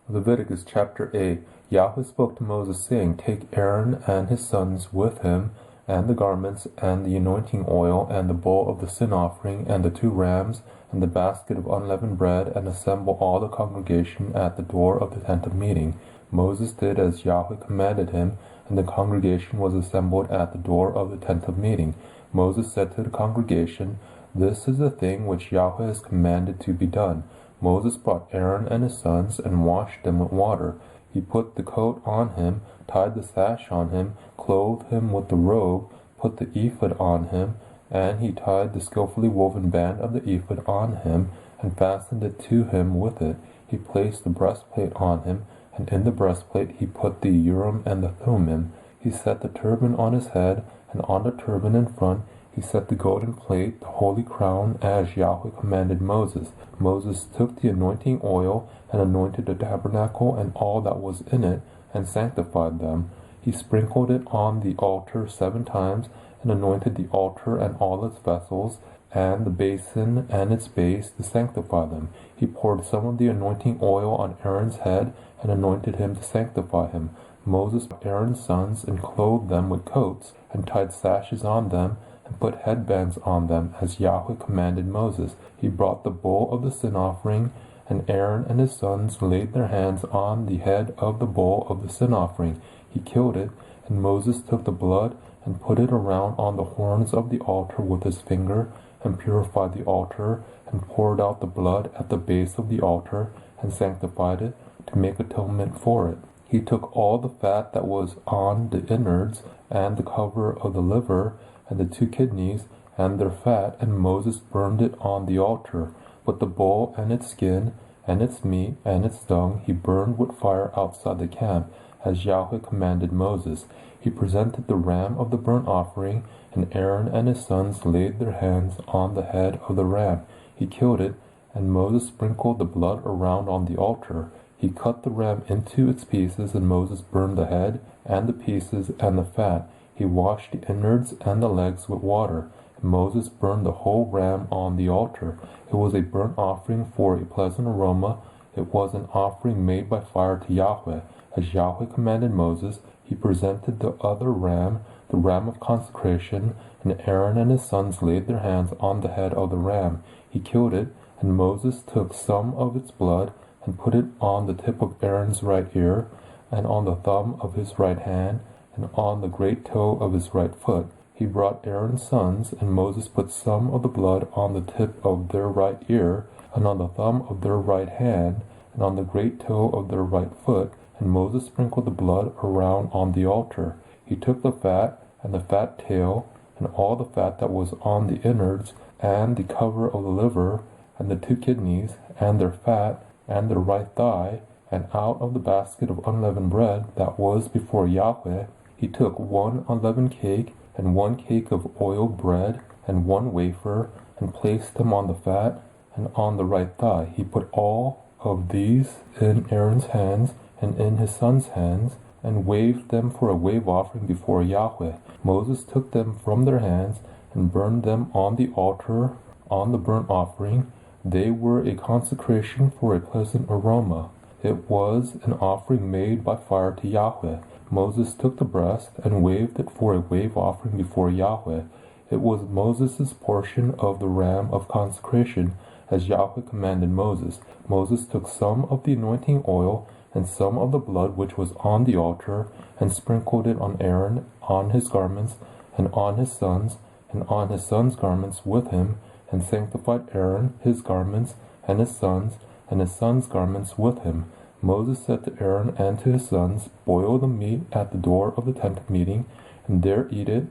Leviticus chapter 8. Yahweh spoke to Moses, saying, Take Aaron and his sons with him, and the garments, and the anointing oil, and the bowl of the sin offering, and the 2 rams, and the basket of unleavened bread, and assemble all the congregation at the door of the tent of meeting. Moses did as Yahweh commanded him, and the congregation was assembled at the door of the tent of meeting. Moses said to the congregation, This is the thing which Yahweh has commanded to be done. Moses brought Aaron and his sons and washed them with water. He put the coat on him, tied the sash on him, clothed him with the robe, put the ephod on him, and he tied the skillfully woven band of the ephod on him, and fastened it to him with it. He placed the breastplate on him, and in the breastplate he put the Urim and the Thummim. He set the turban on his head, and on the turban in front he set the golden plate, the holy crown, as Yahweh commanded Moses. Moses took the anointing oil and anointed the tabernacle and all that was in it, and sanctified them. He sprinkled it on the altar 7 times, and anointed the altar and all its vessels, and the basin and its base, to sanctify them. He poured some of the anointing oil on Aaron's head, and anointed him to sanctify him. Moses took Aaron's sons, and clothed them with coats, and tied sashes on them, and put headbands on them, as Yahweh commanded Moses. He brought the bull of the sin offering, and Aaron and his sons laid their hands on the head of the bull of the sin offering. He killed it, and Moses took the blood and put it around on the horns of the altar with his finger, and purified the altar, and poured out the blood at the base of the altar, and sanctified it, to make atonement for it. He took all the fat that was on the innards, and the cover of the liver, and the 2 kidneys, and their fat, and Moses burned it on the altar. But the bull and its skin, and its meat, and its dung, he burned with fire outside the camp, as Yahweh commanded Moses. He presented the ram of the burnt offering, and Aaron and his sons laid their hands on the head of the ram. He killed it, and Moses sprinkled the blood around on the altar. He cut the ram into its pieces, and Moses burned the head, and the pieces, and the fat. He washed the innards and the legs with water. And Moses burned the whole ram on the altar. It was a burnt offering for a pleasant aroma. It was an offering made by fire to Yahweh. As Yahweh commanded Moses, he presented the other ram, the ram of consecration, and Aaron and his sons laid their hands on the head of the ram. He killed it, and Moses took some of its blood and put it on the tip of Aaron's right ear, and on the thumb of his right hand, and on the great toe of his right foot. He brought Aaron's sons, and Moses put some of the blood on the tip of their right ear, and on the thumb of their right hand, and on the great toe of their right foot, and Moses sprinkled the blood around on the altar. He took the fat, and the fat tail, and all the fat that was on the innards, and the cover of the liver, and the 2 kidneys, and their fat, and their right thigh, and out of the basket of unleavened bread that was before Yahweh, he took 1 unleavened cake, and 1 cake of oiled bread, and 1 wafer, and placed them on the fat, and on the right thigh. He put all of these in Aaron's hands, and in his sons' hands, and waved them for a wave offering before Yahweh. Moses took them from their hands, and burned them on the altar on the burnt offering. They were a consecration for a pleasant aroma. It was an offering made by fire to Yahweh. Moses took the breast and waved it for a wave offering before Yahweh. It was Moses' portion of the ram of consecration, as Yahweh commanded Moses. Moses took some of the anointing oil and some of the blood which was on the altar, and sprinkled it on Aaron, on his garments, and on his sons, and on his sons' garments with him, and sanctified Aaron, his garments, and his sons' garments with him. Moses said to Aaron and to his sons, Boil the meat at the door of the tent of meeting, and there eat it,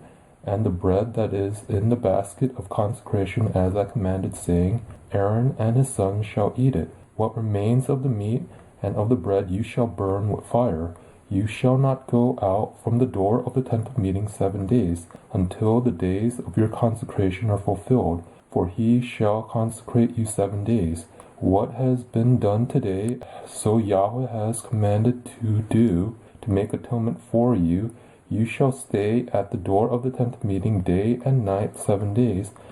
and the bread that is in the basket of consecration, as I commanded, saying, Aaron and his sons shall eat it. What remains of the meat and of the bread you shall burn with fire. You shall not go out from the door of the tent of meeting 7 days, until the days of your consecration are fulfilled, for he shall consecrate you 7 days. What has been done today, so Yahweh has commanded to do, to make atonement for you. You shall stay at the door of the tent of meeting day and night 7 days,